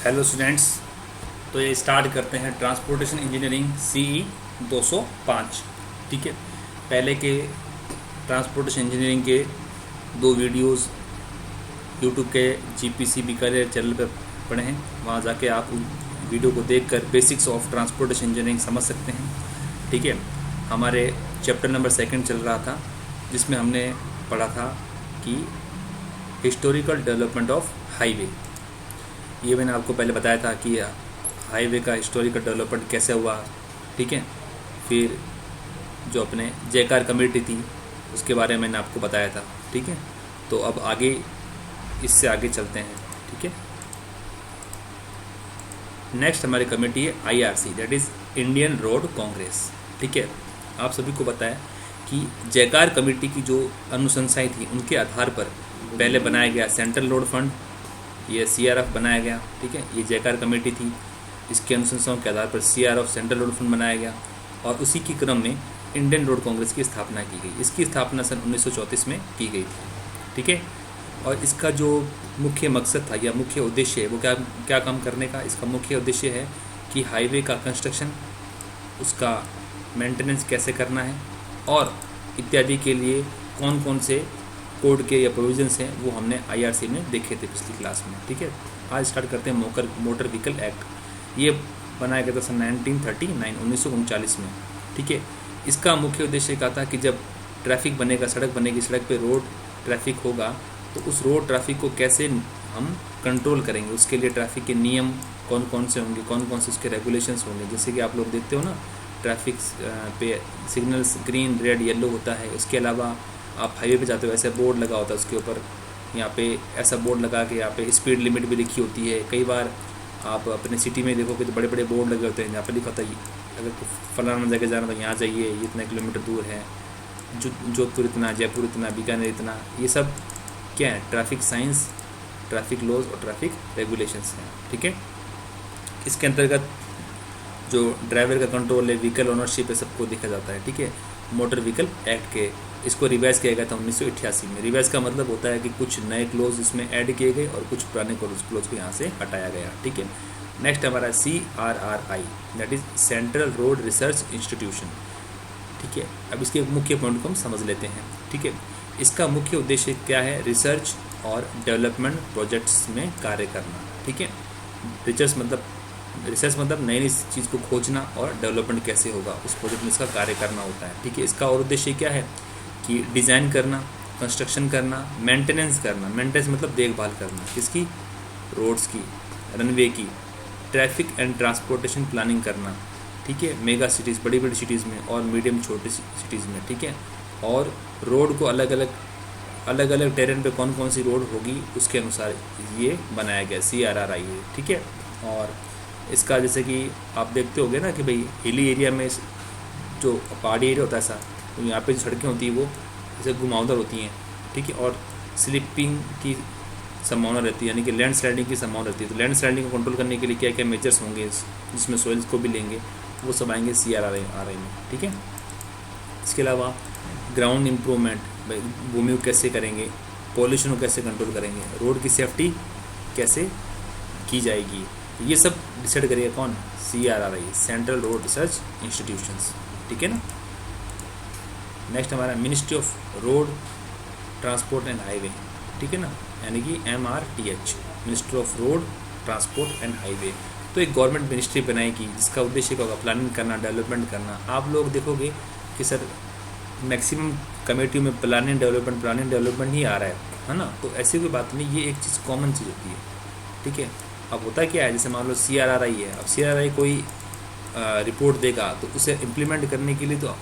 Hello students. तो ये start करते हैं ट्रांसपोर्टेशन इंजीनियरिंग CE 205। ठीक है, पहले के ट्रांसपोर्टेशन इंजीनियरिंग के दो वीडियोस यूट्यूब के GPC बीकानेर चैनल पर पड़े हैं। वहाँ जाके आप वीडियो को देखकर बेसिक्स ऑफ ट्रांसपोर्टेशन इंजीनियरिंग समझ सकते हैं। ठीक है, हमारे चैप्टर नंबर 2 चल रहा था, जिसमें हमने पढ़ा था कि हिस्टोरिकल डेवलपमेंट ऑफ हाईवे। ये मैंने आपको पहले बताया था कि हाईवे का हिस्टोरिकल डेवलपमेंट कैसे हुआ। ठीक है, फिर जो अपने जयकार कमेटी थी उसके बारे में मैंने आपको बताया था। ठीक है, तो अब आगे इससे आगे चलते हैं। ठीक है, नेक्स्ट हमारी कमेटी है IRC, that is Indian road Congress. ठीक है, आप सभी को पता है कि जयकार कमेटी की जो अनुशंसाएं थी उनके आधार पर पहले बनाया गया सेंट्रल रोड फंड, ये CRF बनाया गया। ठीक है, ये जयकार कमेटी थी, इसके अनुशंसाओं के आधार पर CRF सेंट्रल रोड फंड बनाया गया और उसी के क्रम में इंडियन रोड कांग्रेस की स्थापना की गई। इसकी स्थापना सन 1934 में की गई थी। ठीक है, और इसका जो मुख्य मकसद था या मुख्य उद्देश्य है वो क्या काम करने का, इसका मुख्य उद्देश्य है कि हाईवे का कंस्ट्रक्शन, उसका मेंटेनेंस कैसे करना है और इत्यादि के लिए कौन कौन से कोड के या प्रोविजंस हैं वो हमने IRC में देखे थे पिछली क्लास में। ठीक है, आज स्टार्ट करते हैं मोटर व्हीकल एक्ट। ये बनाया गया था सन 1939 में। ठीक है, इसका मुख्य उद्देश्य क्या था कि जब ट्रैफिक बनेगा, सड़क बनेगी, सड़क पे रोड ट्रैफिक होगा तो उस रोड ट्रैफिक को कैसे हम कंट्रोल करेंगे, उसके लिए ट्रैफिक के नियम कौन कौन से होंगे, कौन कौन से उसके रेगुलेशंस होंगे। जैसे कि आप लोग देखते हो ना, ट्रैफिक पे सिग्नल्स ग्रीन, रेड, येलो होता है। उसके अलावा आप हाईवे पे जाते हो, ऐसा बोर्ड लगा होता है उसके ऊपर, यहाँ पे ऐसा बोर्ड लगा के यहाँ पे स्पीड लिमिट भी लिखी होती है। कई बार आप अपने सिटी में देखोगे तो बड़े बड़े बोर्ड लगे होते हैं, यहाँ पे लिखा होता है अगर फलाना जगह जाना तो यहाँ जाइए, ये इतना किलोमीटर दूर है, जोधपुर इतना, जयपुर इतना, बीकानेर इतना। ये सब क्या है? ट्रैफिक साइंस, ट्रैफिक लॉज और ट्रैफिक रेगुलेशंस हैं। ठीक है, इसके अंतर्गत जो ड्राइवर का कंट्रोल है, व्हीकल ओनरशिप है, सबको देखा जाता है। ठीक है, मोटर व्हीकल एक्ट के इसको रिवाइज किया गया था 1988 में। रिवाइज का मतलब होता है कि कुछ नए क्लोज इसमें ऐड किए गए और कुछ पुराने क्लोज को यहाँ से हटाया गया। ठीक है, नेक्स्ट हमारा CRRI, that is central road research institution. ठीक है, अब इसके मुख्य पॉइंट को हम समझ लेते हैं। ठीक है, इसका मुख्य उद्देश्य क्या है? रिसर्च और डेवलपमेंट प्रोजेक्ट्स में कार्य करना। ठीक है, रिसर्च मतलब नई नई चीज़ को खोजना और डेवलपमेंट कैसे होगा उस प्रोजेक्ट में इसका कार्य करना होता है। ठीक है, इसका और उद्देश्य क्या है कि डिज़ाइन करना, कंस्ट्रक्शन करना, मेंटेनेंस करना। मेंटेनेंस मतलब देखभाल करना, किसकी? रोड्स की, रनवे की, ट्रैफिक एंड ट्रांसपोर्टेशन प्लानिंग करना। ठीक है, मेगा सिटीज़, बड़ी बड़ी सिटीज़ में और मीडियम छोटी सिटीज़ में। ठीक है, और रोड को अलग अलग टेरेन पे कौन कौन सी रोड होगी उसके अनुसार ये बनाया गया CRRI है। ठीक है, और इसका जैसे कि आप देखते होंगे ना कि भाई हिली एरिया में जो पहाड़ी एरिया होता है ऐसा, तो यहाँ पे जो सड़कें होती हैं वो जैसे घुमावदार होती हैं। ठीक है, और स्लिपिंग की संभावना रहती है, यानी कि लैंड स्लाइडिंग की संभावना रहती है। तो लैंड स्लाइडिंग को कंट्रोल करने के लिए क्या क्या मेजर्स होंगे, जिसमें सोइल्स को भी लेंगे, वो सब आएंगे CRRI में। ठीक है, इसके अलावा ग्राउंड इम्प्रूवमेंट, भाई भूमि को कैसे करेंगे, पॉल्यूशन को कैसे कंट्रोल करेंगे, रोड की सेफ्टी कैसे की जाएगी, ये सब डिसाइड करिएगा कौन? CRRI, central road research institutions. ठीक है ना। नेक्स्ट हमारा ministry of road transport and highway. ठीक है ना, यानी कि MRTH, ministry of road transport and highway. तो एक गवर्नमेंट मिनिस्ट्री बनाएगी जिसका उद्देश्य होगा प्लानिंग करना, डेवलपमेंट करना। आप लोग देखोगे कि सर मैक्सिमम कमेटियों में प्लानिंग डेवलपमेंट ही आ रहा है ना। तो ऐसी कोई बात नहीं, ये एक चीज़ कॉमन चीज़ होती है। ठीक है, अब होता क्या है, जैसे मान लो CRRI है, अब CRRI कोई रिपोर्ट देगा तो उसे इम्प्लीमेंट करने के लिए तो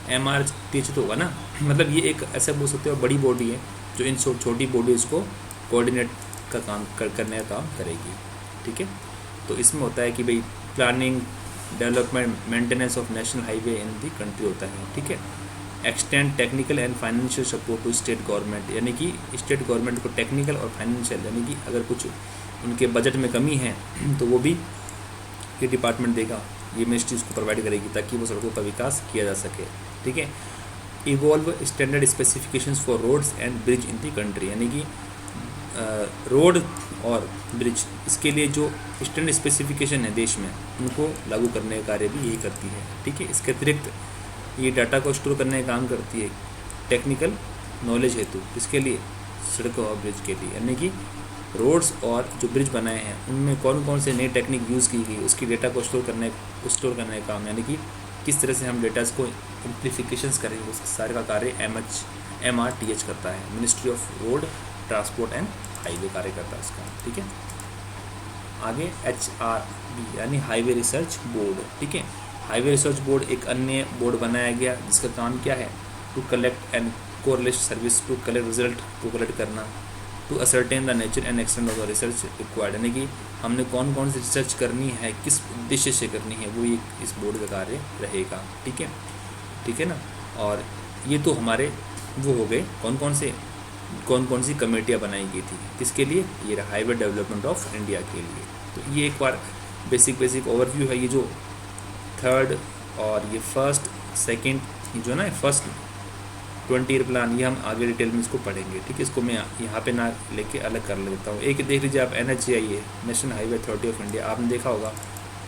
MRTH तो होगा ना। मतलब ये एक ऐसा बोल सकते हो बड़ी बॉडी है जो इन छोटी बॉडीज़ को कोऑर्डिनेट का काम करने का काम करेगी। ठीक है, तो इसमें होता है कि भाई planning, development, maintenance of national highway in the country होता है। ठीक है, extend technical and financial support to state government, यानी कि स्टेट गवर्नमेंट को टेक्निकल और फाइनेंशियल, यानी कि अगर कुछ उनके बजट में कमी है तो वो भी ये डिपार्टमेंट देगा, ये मिनिस्ट्री उसको प्रोवाइड करेगी ताकि वो सड़कों का विकास किया जा सके। ठीक है, evolve standard specifications for roads and bridge in the country, यानी कि रोड और ब्रिज, इसके लिए जो स्टैंडर्ड स्पेसिफिकेशन है देश में उनको लागू करने का कार्य भी यही करती है। ठीक है, इसके अतिरिक्त ये डाटा को स्टोर करने का काम करती है टेक्निकल नॉलेज हेतु, इसके लिए सड़कों और ब्रिज के लिए, यानी कि रोड्स और जो ब्रिज बनाए हैं उनमें कौन कौन से नई टेक्निक यूज़ की गई, उसकी डेटा को स्टोर करने का काम, यानी कि किस तरह से हम डेटास को एम्प्लीफिकेशंस करें, उस सारे का कार्य MRTH करता है, ministry of road transport and highway कार्य करता है इसका। ठीक है, आगे HRB यानी हाईवे रिसर्च बोर्ड। ठीक है, हाईवे रिसर्च बोर्ड एक अन्य बोर्ड बनाया गया जिसका काम क्या है, to collect and correlate service, to collect result को कलेक्ट करना, to ascertain the nature and extent of the research required, यानी कि हमने कौन कौन सी रिसर्च करनी है, किस उद्देश्य से करनी है, वो एक इस बोर्ड का कार्य रहेगा। ठीक है ना। और ये तो हमारे वो हो गए कौन कौन सी कमेटियाँ बनाई गई थी, किसके लिए, ये हाईवे डेवलपमेंट ऑफ इंडिया के लिए। तो ये एक बार बेसिक ओवरव्यू है, ये जो थर्ड और ये फर्स्ट सेकंड जो ना फर्स्ट 20 ईयर प्लान, ये हम आगे डिटेल में इसको पढ़ेंगे। ठीक है, इसको मैं यहाँ पे ना लेके अलग कर लेता हूँ। एक देख लीजिए आप NHAI है, national highway authority of India, आपने देखा होगा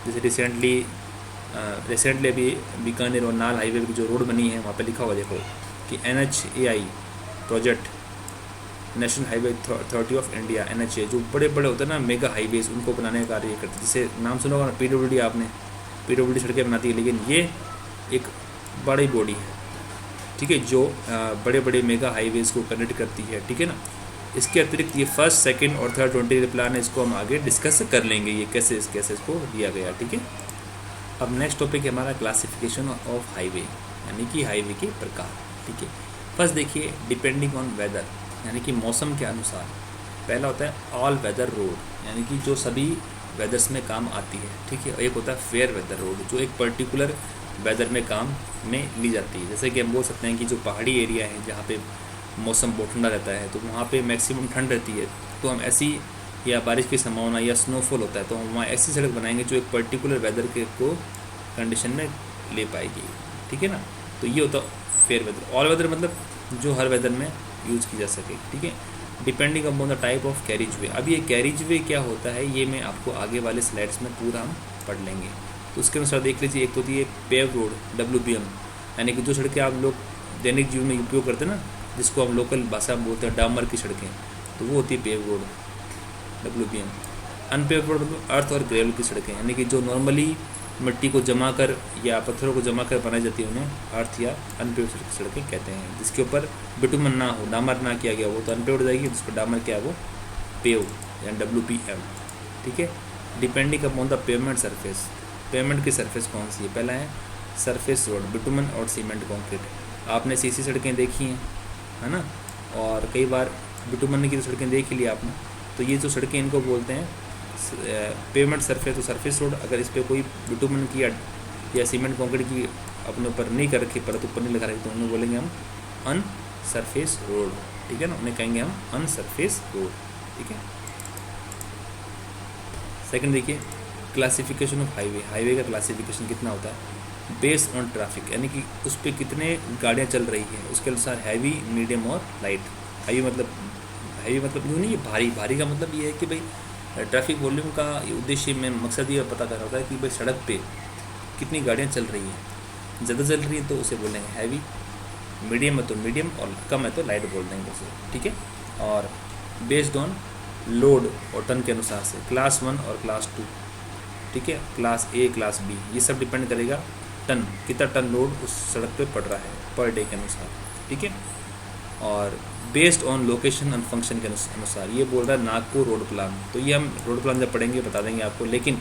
जैसे रिसेंटली अभी बीकानेर और नाल हाईवे की जो रोड बनी है वहाँ पे लिखा हुआ देखो कि NHAI project, national highway authority of India NHAI, जो बड़े बड़े होते हैं ना मेगा हाईवेज, उनको बनाने का कार्य करते हैं। जैसे नाम सुना होगा ना PWD, आपने PWD सड़कें बनाती है, लेकिन ये एक बड़ी बॉडी है। ठीक है, जो बड़े बड़े मेगा हाईवेज़ को कनेक्ट करती है। ठीक है ना। इसके अतिरिक्त ये फर्स्ट सेकंड और थर्ड 20 ईयर प्लान है, इसको हम आगे डिस्कस कर लेंगे ये कैसे इसको दिया गया। ठीक है, अब नेक्स्ट टॉपिक है हमारा क्लासिफिकेशन ऑफ हाईवे, यानी कि हाईवे के प्रकार। ठीक है, फर्स्ट देखिए डिपेंडिंग ऑन वेदर, यानी कि मौसम के अनुसार। पहला होता है ऑल वेदर रोड, यानी कि जो सभी वेदर्स में काम आती है। ठीक है, एक होता है फेयर वेदर रोड, जो एक पर्टिकुलर वेदर में काम में ली जाती है। जैसे कि हम बोल सकते हैं कि जो पहाड़ी एरिया है जहाँ पे मौसम बहुत ठंडा रहता है, तो वहाँ पे मैक्सिमम ठंड रहती है, तो हम ऐसी, या बारिश की संभावना या स्नोफॉल होता है, तो हम वहाँ ऐसी सड़क बनाएंगे जो एक पर्टिकुलर वेदर के को कंडीशन में ले पाएगी। ठीक है ना। तो ये होता है फेयर वेदर। ऑल वेदर मतलब जो हर वेदर में यूज़ की जा सके। ठीक है, depending upon the type of carriage way. अब ये कैरिज वे क्या होता है, ये मैं आपको आगे वाले स्लाइड्स में पूरा हम पढ़ लेंगे। तो उसके अनुसार देख लीजिए, एक तो होती है पेव रोड WBM, यानी कि जो सड़कें आप लोग दैनिक जीवन में उपयोग करते हैं ना, जिसको हम लोकल भाषा में बोलते हैं डामर की सड़कें, तो वो होती है पेव रोड WBM। अनपेव रोड मतलब अर्थ और ग्रेवल की सड़कें, यानी कि जो नॉर्मली मिट्टी को जमा कर या पत्थरों को जमा कर बनाई जाती है, उन्हें अर्थ या अनपेव सड़कें कहते हैं। जिसके ऊपर बिटुमन ना हो, डामर ना किया गया, वो तो अनपेव हो जाएगी, जिस पर डामर किया वो पेव या WPM। ठीक है, depending upon the pavement surface, payment की सरफेस कौन सी है। पहला है सरफेस रोड, बिटुमन और सीमेंट कंक्रीट। आपने सीसी सड़कें देखी हैं, है ना, और कई बार बिटुमन की तो सड़कें देख ही ली आपने। तो ये जो सड़कें इनको बोलते हैं पेमेंट सरफेस, तो सरफेस रोड। अगर इस पर कोई बिटुमन की या सीमेंट कंक्रीट की अपने ऊपर नहीं कर रखी, परत ऊपर नहीं लगा रखी, तो उन्हें बोलेंगे हम अन सरफेस रोड। ठीक है ना, उन्हें कहेंगे हम अन सरफेस रोड। ठीक है। सेकंड देखिए क्लासिफिकेशन ऑफ हाईवे। हाईवे का क्लासिफिकेशन कितना होता है, बेस्ड ऑन ट्रैफिक, यानी कि उस पर कितने गाड़ियाँ चल रही हैं उसके अनुसार हैवी, मीडियम और लाइट। हैवी मतलब यूँ नहीं, भारी का मतलब ये है कि भाई ट्रैफिक वॉल्यूम का उद्देश्य में मकसद ये पता करना होता है कि भाई सड़क पे कितनी गाड़ियाँ चल रही हैं। ज़्यादा चल रही है तो उसे बोलेंगे हैवी, मीडियम है तो मीडियम, और कम है तो लाइट बोल देंगे उसे। ठीक है, और बेस्ड ऑन लोड और टन के अनुसार से क्लास 1 और क्लास 2। ठीक है, क्लास A, क्लास B, ये सब डिपेंड करेगा टन, कितना टन लोड उस सड़क पे पड़ रहा है पर डे के अनुसार। ठीक है, और based on location and function के अनुसार, ये बोल रहा है नागपुर रोड प्लान। तो ये हम रोड प्लान जब पढ़ेंगे बता देंगे आपको, लेकिन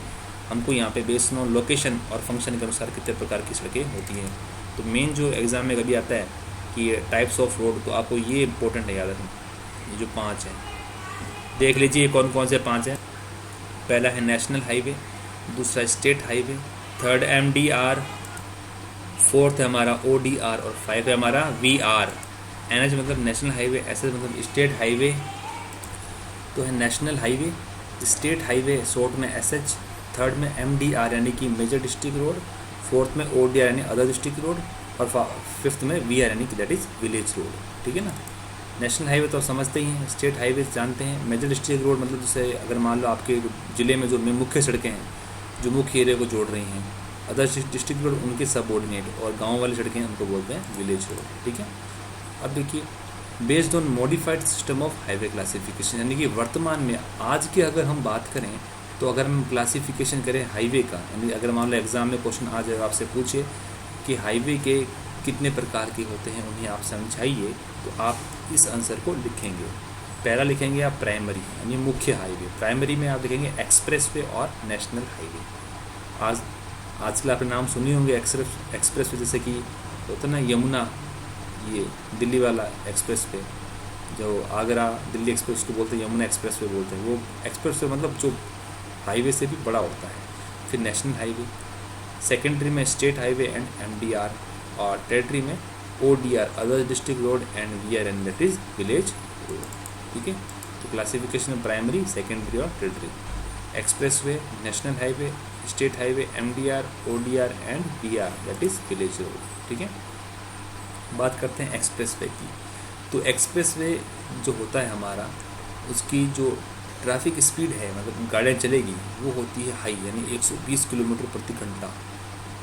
हमको यहाँ पे बेस्ड ऑन लोकेशन और फंक्शन के अनुसार कितने प्रकार की सड़कें होती हैं। तो मेन जो एग्ज़ाम में कभी आता है कि टाइप्स ऑफ रोड, तो आपको ये इंपॉर्टेंट है याद रखना, ये जो 5 हैं देख लीजिए कौन कौन से 5 हैं। पहला है नेशनल हाईवे, दूसरा state highway, third MDR, fourth है हमारा ODR, और 5 है हमारा VR। NH मतलब नेशनल हाईवे, SS मतलब स्टेट हाईवे। तो है national highway, state highway short में SH, थर्ड में MDR यानी कि मेजर डिस्ट्रिक्ट रोड, फोर्थ में ODR यानी अदर डिस्ट्रिक्ट रोड, और फिफ्थ में VR यानी कि दैट इज़ विलेज रोड। ठीक है ना। नेशनल हाईवे तो आप समझते ही हैं, स्टेट हाईवे जानते हैं। मेजर डिस्ट्रिक्ट रोड मतलब जैसे अगर मान लो आपके ज़िले में जो मुख्य सड़कें हैं जो मुख्य एरिया को जोड़ रही हैं, अदर डिस्ट्रिक्ट रोड उनके सबऑर्डिनेट, और गांव वाली सड़कें उनको बोलते हैं विलेज रोड। ठीक है, अब देखिए based on modified system of highway classification, यानी कि वर्तमान में आज की अगर हम बात करें तो अगर हम क्लासिफिकेशन करें हाईवे का, यानी अगर मान लो एग्ज़ाम में क्वेश्चन आ जाएगा आपसे पूछे कि हाईवे के कितने प्रकार के होते हैं उन्हें आप समझाइए, तो आप इस आंसर को लिखेंगे। पहला लिखेंगे आप प्राइमरी यानी मुख्य हाईवे, प्राइमरी में आप लिखेंगे एक्सप्रेस वे और नेशनल हाईवे। आजकल आपने नाम सुने होंगे एक्सप्रेस वे, जैसे कि होता ना यमुना, ये दिल्ली वाला एक्सप्रेस वे, जो आगरा दिल्ली एक्सप्रेस को बोलते हैं यमुना एक्सप्रेस वे बोलते हैं, वो एक्सप्रेस वे मतलब जो हाईवे से भी बड़ा होता है। फिर नेशनल हाईवे, सेकेंडरी में स्टेट हाईवे एंड एमडीआर, और टेरिटरी में ODR other district road and VRN that is village road. ठीक है, तो क्लासिफिकेशन में प्राइमरी, सेकेंडरी और territory, express way, national highway, state highway, MDR, ODR and VR that is village road. ठीक है, बात करते हैं एक्सप्रेस वे की। तो एक्सप्रेस वे जो होता है हमारा, उसकी जो ट्रैफिक स्पीड है मतलब गाड़ियाँ चलेगी वो होती है हाई, यानी 120 किलोमीटर प्रति घंटा।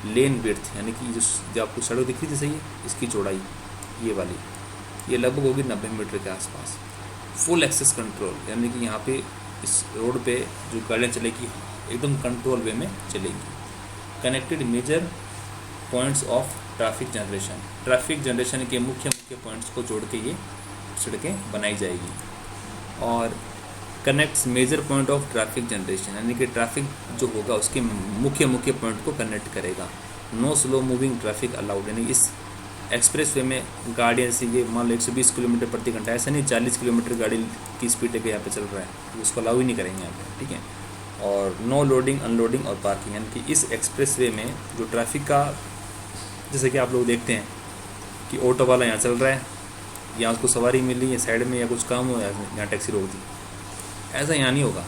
लेन विड्थ यानी कि जो आपको सड़क दिख रही थी सही है, इसकी चौड़ाई ये वाली, ये लगभग होगी 90 मीटर के आसपास। फुल एक्सेस कंट्रोल यानी कि यहाँ पे इस रोड पे जो गाड़ियाँ चलेगी एकदम कंट्रोल वे में चलेगी। Connected major points of traffic generation, traffic generation के मुख्य पॉइंट्स को जोड़ के ये सड़कें बनाई जाएगी। और connects major point of traffic generation यानी कि ट्रैफिक जो होगा उसके मुख्य पॉइंट को कनेक्ट करेगा। No slow moving traffic allowed, यानी इस एक्सप्रेस वे में गाड़ियाँ से ये मान लो 120 किलोमीटर प्रति घंटा, ऐसा नहीं 40 किलोमीटर गाड़ी की स्पीड है यहाँ पे चल रहा है, तो उसको अलाउ ही नहीं करेंगे यहाँ पे। ठीक है, और नो लोडिंग अनलोडिंग और पार्किंग, यानी कि इस एक्सप्रेस वे में जो ट्रैफिक का, जैसे कि आप लोग देखते हैं कि ऑटो वाला यहाँ चल रहा है, या उसको सवारी मिल रही है साइड में, या कुछ काम हो यहाँ टैक्सी रोक दी, ऐसा यहाँ नहीं होगा।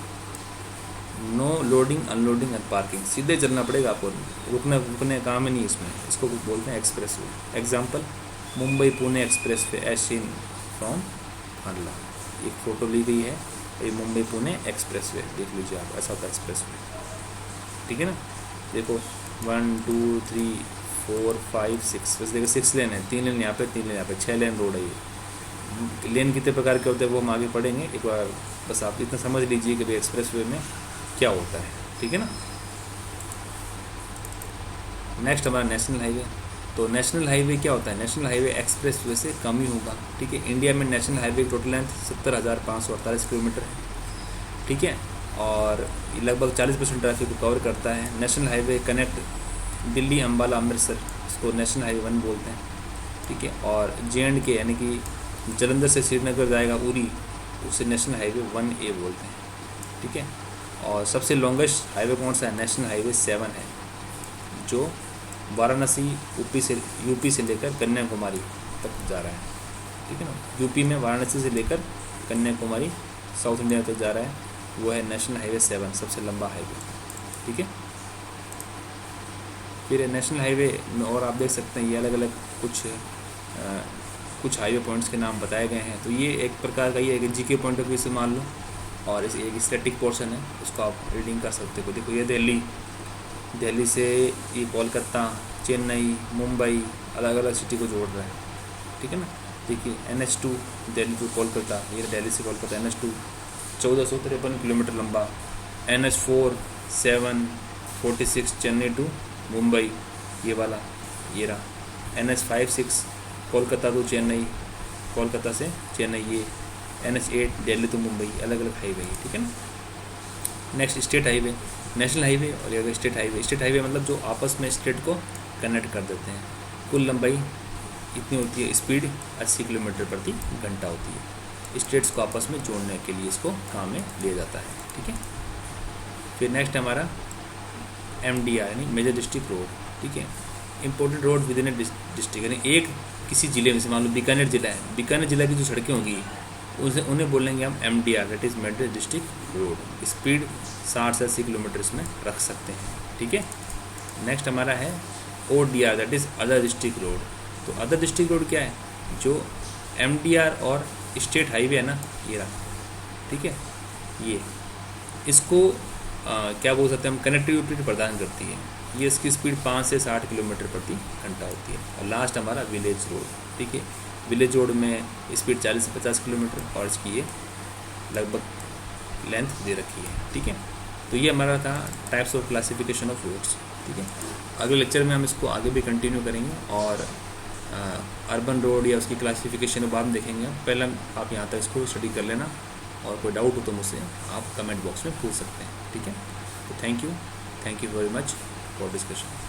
No loading unloading and parking, सीधे चलना पड़ेगा आपको, रुकने काम ही नहीं इसमें, इसको बोलते हैं express way. Example Mumbai Pune express way as seen from Khandala, एक फ़ोटो ली गई है, ये मुंबई पुणे एक्सप्रेस वे देख लीजिए आप, ऐसा होता है एक्सप्रेस वे। ठीक है ना, देखो 1 2 3 4 5 6, बस देखो 6 लेन है, 3 लेन यहाँ पे 3 लेन यहाँ पे, 6 लेन रोड है ये। लेन कितने प्रकार के होते हैं वो हम आगे पढ़ेंगे, एक बार बस आप इतना समझ लीजिए कि भाई एक्सप्रेस वे में क्या होता है। ठीक है ना, नेक्स्ट हमारा नेशनल हाईवे। तो नेशनल हाईवे क्या होता है, नेशनल हाईवे एक्सप्रेस वे से कम ही होगा। ठीक है, इंडिया में national highway total length 70,548 kilometre है। ठीक है, और लगभग 40% ट्रैफिक को कवर करता है। National highway connect Delhi Ambala Amritsar, इसको नेशनल हाईवे 1 बोलते हैं। ठीक है, और JNK यानी कि जलंधर से श्रीनगर जाएगा उरी, उसे नेशनल हाईवे 1A बोलते हैं। ठीक है, और सबसे लॉन्गेस्ट हाईवे कौन सा है, नेशनल हाईवे 7 है, जो वाराणसी यूपी से लेकर कन्याकुमारी तक जा रहा है। ठीक है ना, यूपी में वाराणसी से लेकर कन्याकुमारी साउथ इंडिया तक जा रहा है, वो है नेशनल हाईवे 7, सबसे लंबा हाईवे। ठीक है, फिर नेशनल हाईवे में और आप देख सकते हैं ये अलग अलग कुछ हाईवे पॉइंट्स के नाम बताए गए हैं। तो ये एक प्रकार का ये एक GK पॉइंट ऑफ व्यू से मान लो, और इस एक स्टैटिक पोर्शन है, उसको आप रीडिंग कर सकते हो। देखो ये दिल्ली से ये कोलकाता, चेन्नई, मुंबई, अलग अलग सिटी को जोड़ रहा है। ठीक है ना, देखिए NH2 दिल्ली टू कोलकाता, ये दिल्ली से कोलकाता NH2 1453 किलोमीटर लंबा, NH4 746 चेन्नई टू मुंबई, ये वाला ये रहा। NH56 कोलकाता टू चेन्नई, कोलकाता से चेन्नई, ये NH8 दिल्ली टू मुंबई, अलग अलग हाईवे है। ठीक है ना, next state highway, national highway और ये स्टेट हाईवे। स्टेट हाईवे मतलब जो आपस में स्टेट को कनेक्ट कर देते हैं। कुल लंबाई इतनी होती है, स्पीड 80 किलोमीटर प्रति घंटा होती है। स्टेट्स को आपस में जोड़ने के लिए इसको काम में लिया जाता है। ठीक है, फिर नेक्स्ट हमारा MDR यानी मेजर डिस्ट्रिक्ट रोड। ठीक है, important road with in A district, यानी एक किसी जिले में से मान लो बीकानेर जिला है, बीकानेर जिला की जो सड़कें होंगी उन्हें बोलेंगे हम MDR that is major district road. Speed 60 से 80 किलोमीटर इसमें रख सकते हैं। ठीक है, नेक्स्ट हमारा है ODR that is other district road. तो अदर डिस्ट्रिक्ट रोड क्या है, जो MDR और स्टेट हाईवे है ना, ये रहा, ठीक है, ये इसको क्या बोल सकते हैं हम, कनेक्टिविटी प्रदान करती है। ये इसकी स्पीड 5 से 60 किलोमीटर प्रति घंटा होती है। और लास्ट हमारा विलेज रोड, ठीक है, विलेज रोड में स्पीड 40 से 50 किलोमीटर और इसकी ये लगभग लेंथ दे रखी है, ठीक है। तो ये हमारा था types of classification of roads, ठीक है। अगले लेक्चर में हम इसको आगे भी कंटिन्यू करेंगे और अर्बन रोड या उसकी क्लासिफिकेशन के बाद में देखेंगे। पहले आप यहाँ तक इसको स्टडी कर लेना और कोई डाउट हो तो मुझसे आप कमेंट बॉक्स में पूछ सकते हैं, ठीक है। तो thank you very much for discussion.